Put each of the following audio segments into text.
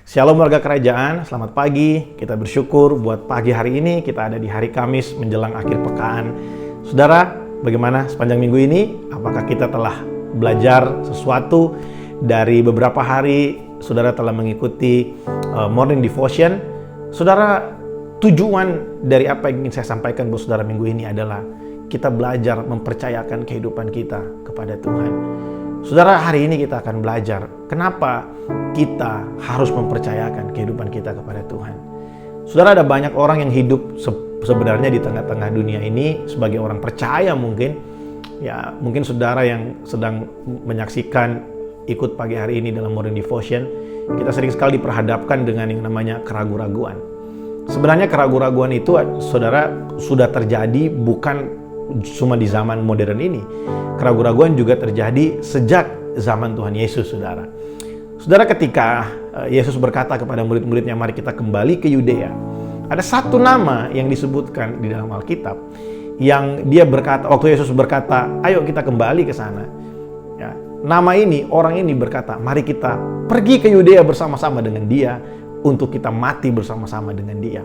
Shalom warga kerajaan, selamat pagi. Kita bersyukur buat pagi hari ini kita ada di hari Kamis menjelang akhir pekan. Saudara, bagaimana sepanjang minggu ini? Apakah kita telah belajar sesuatu dari beberapa hari? Saudara telah mengikuti morning devotion. Saudara, tujuan dari apa yang ingin saya sampaikan buat saudara minggu ini adalah kita belajar mempercayakan kehidupan kita kepada Tuhan. Saudara, hari ini kita akan belajar kenapa kita harus mempercayakan kehidupan kita kepada Tuhan. Saudara, ada banyak orang yang hidup sebenarnya di tengah-tengah dunia ini sebagai orang percaya mungkin. Ya, mungkin saudara yang sedang menyaksikan ikut pagi hari ini dalam morning devotion, kita sering sekali diperhadapkan dengan yang namanya keraguan-raguan. Sebenarnya keraguan-raguan itu, saudara, sudah terjadi bukan cuma di zaman modern ini. Keraguan-raguan juga terjadi sejak zaman Tuhan Yesus, saudara. Saudara, ketika Yesus berkata kepada murid-muridnya, mari kita kembali ke Yudea. Ada satu nama yang disebutkan di dalam Alkitab, yang dia berkata, waktu Yesus berkata, ayo kita kembali ke sana. Ya, nama ini, orang ini berkata, mari kita pergi ke Yudea bersama-sama dengan dia, untuk kita mati bersama-sama dengan dia.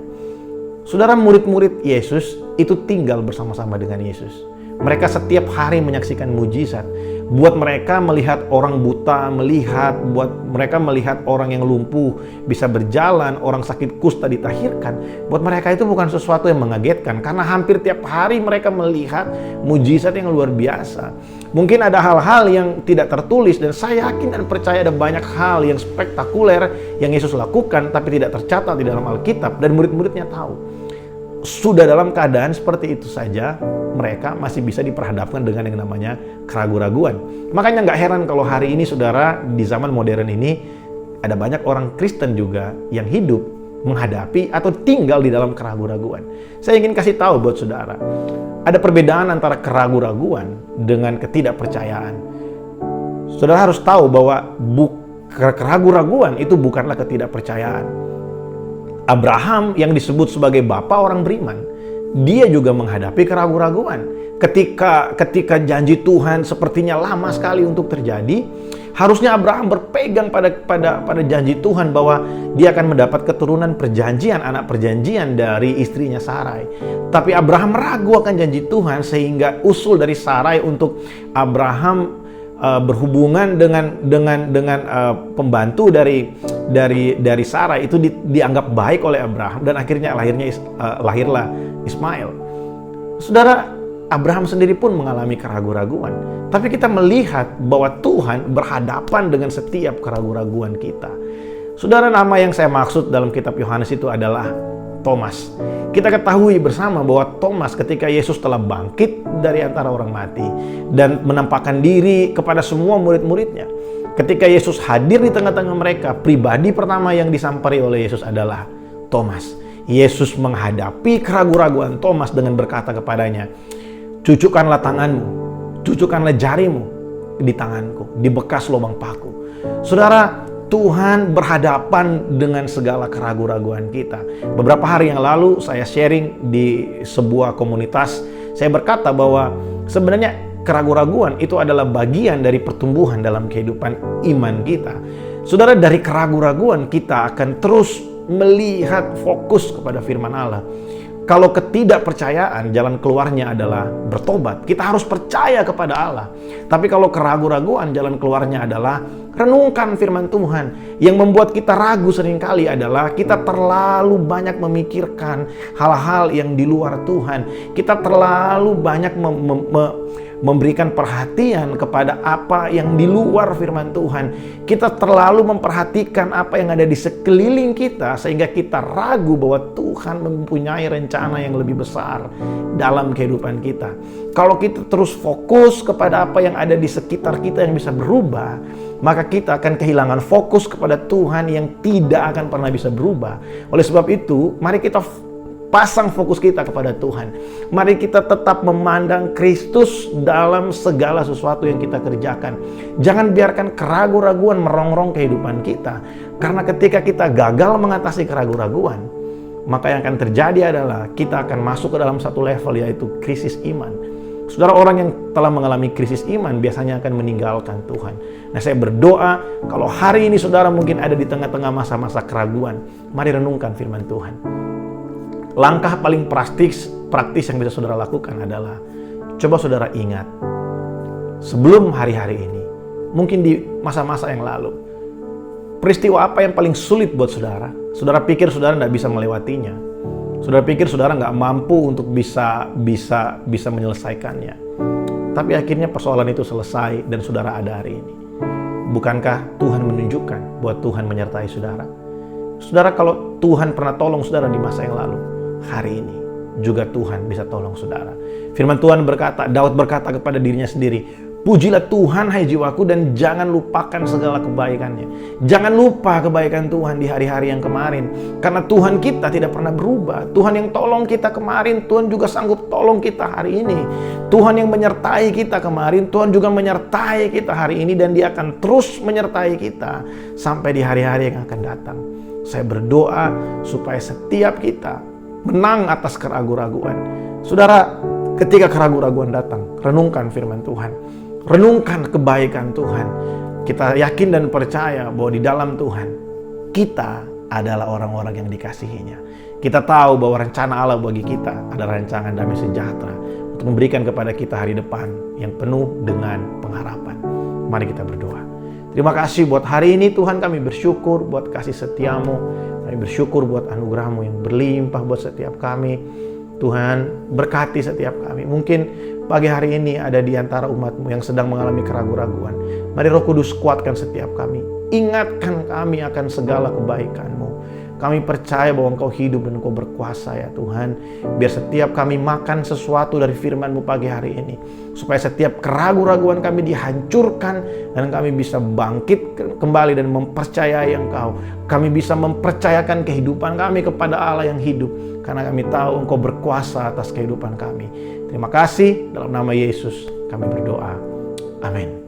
Saudara, murid-murid Yesus itu tinggal bersama-sama dengan Yesus. Mereka setiap hari menyaksikan mujizat. Buat mereka melihat orang buta melihat, buat mereka melihat orang yang lumpuh bisa berjalan, orang sakit kusta ditahirkan. Buat mereka itu bukan sesuatu yang mengagetkan, karena hampir tiap hari mereka melihat mujizat yang luar biasa. Mungkin ada hal-hal yang tidak tertulis, dan saya yakin dan percaya ada banyak hal yang spektakuler yang Yesus lakukan tapi tidak tercatat di dalam Alkitab, dan murid-muridnya tahu. Sudah dalam keadaan seperti itu saja, mereka masih bisa diperhadapkan dengan yang namanya keraguan-raguan. Makanya nggak heran kalau hari ini, saudara, di zaman modern ini ada banyak orang Kristen juga yang hidup menghadapi atau tinggal di dalam keraguan-raguan. Saya ingin kasih tahu buat saudara, ada perbedaan antara keraguan-raguan dengan ketidakpercayaan. Saudara harus tahu bahwa keraguan-raguan itu bukanlah ketidakpercayaan. Abraham yang disebut sebagai bapa orang beriman, dia juga menghadapi keraguan-raguan. Ketika janji Tuhan sepertinya lama sekali untuk terjadi, harusnya Abraham berpegang pada janji Tuhan bahwa dia akan mendapat keturunan perjanjian, anak perjanjian dari istrinya Sarai. Tapi Abraham ragu akan janji Tuhan, sehingga usul dari Sarai untuk Abraham berhubungan dengan pembantu dari Sarah itu dianggap baik oleh Abraham, dan akhirnya lahirlah Ismail. Saudara, Abraham sendiri pun mengalami keraguan-raguan, tapi kita melihat bahwa Tuhan berhadapan dengan setiap keraguan-raguan kita. Saudara, nama yang saya maksud dalam kitab Yohanes itu adalah Thomas. Kita ketahui bersama bahwa Thomas ketika Yesus telah bangkit dari antara orang mati dan menampakkan diri kepada semua murid-muridnya, ketika Yesus hadir di tengah-tengah mereka, pribadi pertama yang disampari oleh Yesus adalah Thomas. Yesus menghadapi keraguan-raguan Thomas dengan berkata kepadanya, "Cucukkanlah tanganmu, cucukkanlah jarimu di tanganku, di bekas lubang paku." Saudara, Tuhan berhadapan dengan segala keraguan-raguan kita. Beberapa hari yang lalu saya sharing di sebuah komunitas. Saya berkata bahwa sebenarnya keraguan-raguan itu adalah bagian dari pertumbuhan dalam kehidupan iman kita. Saudara, dari keraguan-raguan kita akan terus melihat fokus kepada firman Allah. Kalau ketidakpercayaan, jalan keluarnya adalah bertobat. Kita harus percaya kepada Allah. Tapi kalau keraguan-raguan, jalan keluarnya adalah renungkan firman Tuhan. Yang membuat kita ragu seringkali adalah kita terlalu banyak memikirkan hal-hal yang di luar Tuhan. Kita terlalu banyak memberikan perhatian kepada apa yang di luar firman Tuhan. Kita terlalu memperhatikan apa yang ada di sekeliling kita, sehingga kita ragu bahwa Tuhan mempunyai rencana yang lebih besar dalam kehidupan kita. Kalau kita terus fokus kepada apa yang ada di sekitar kita yang bisa berubah, maka kita akan kehilangan fokus kepada Tuhan yang tidak akan pernah bisa berubah. Oleh sebab itu, mari kita pasang fokus kita kepada Tuhan. Mari kita tetap memandang Kristus dalam segala sesuatu yang kita kerjakan. Jangan biarkan keraguan-raguan merongrong kehidupan kita. Karena ketika kita gagal mengatasi keraguan-raguan, maka yang akan terjadi adalah kita akan masuk ke dalam satu level, yaitu krisis iman. Saudara, orang yang telah mengalami krisis iman biasanya akan meninggalkan Tuhan. Nah, saya berdoa kalau hari ini saudara mungkin ada di tengah-tengah masa-masa keraguan, mari renungkan firman Tuhan. Langkah paling praktis yang bisa saudara lakukan adalah, coba saudara ingat, sebelum hari-hari ini, mungkin di masa-masa yang lalu, peristiwa apa yang paling sulit buat saudara? Saudara pikir saudara tidak bisa melewatinya. Saudara pikir saudara nggak mampu untuk bisa menyelesaikannya. Tapi akhirnya persoalan itu selesai dan saudara ada hari ini. Bukankah Tuhan menunjukkan bahwa Tuhan menyertai saudara? Saudara, kalau Tuhan pernah tolong saudara di masa yang lalu, hari ini juga Tuhan bisa tolong saudara. Firman Tuhan berkata, Daud berkata kepada dirinya sendiri, pujilah Tuhan hai jiwaku dan jangan lupakan segala kebaikannya. Jangan lupa kebaikan Tuhan di hari-hari yang kemarin. Karena Tuhan kita tidak pernah berubah. Tuhan yang tolong kita kemarin, Tuhan juga sanggup tolong kita hari ini. Tuhan yang menyertai kita kemarin, Tuhan juga menyertai kita hari ini. Dan Dia akan terus menyertai kita sampai di hari-hari yang akan datang. Saya berdoa supaya setiap kita menang atas keraguan-raguan. Saudara, ketika keraguan-raguan datang, renungkan firman Tuhan. Renungkan kebaikan Tuhan. Kita yakin dan percaya bahwa di dalam Tuhan, kita adalah orang-orang yang dikasihinya. Kita tahu bahwa rencana Allah bagi kita adalah rancangan damai sejahtera untuk memberikan kepada kita hari depan yang penuh dengan pengharapan. Mari kita berdoa. Terima kasih buat hari ini Tuhan, kami bersyukur buat kasih setiamu. Kami bersyukur buat anugerah-Mu yang berlimpah buat setiap kami. Tuhan, berkati setiap kami. Mungkin pagi hari ini ada di antara umat-Mu yang sedang mengalami keraguan-raguan. Mari Roh Kudus kuatkan setiap kami. Ingatkan kami akan segala kebaikan-Mu. Kami percaya bahwa Engkau hidup dan Engkau berkuasa ya Tuhan. Biar setiap kami makan sesuatu dari firman-Mu pagi hari ini. Supaya setiap keraguan-raguan kami dihancurkan. Dan kami bisa bangkit kembali dan mempercayai Engkau. Kami bisa mempercayakan kehidupan kami kepada Allah yang hidup. Karena kami tahu Engkau berkuasa atas kehidupan kami. Terima kasih, dalam nama Yesus kami berdoa. Amin.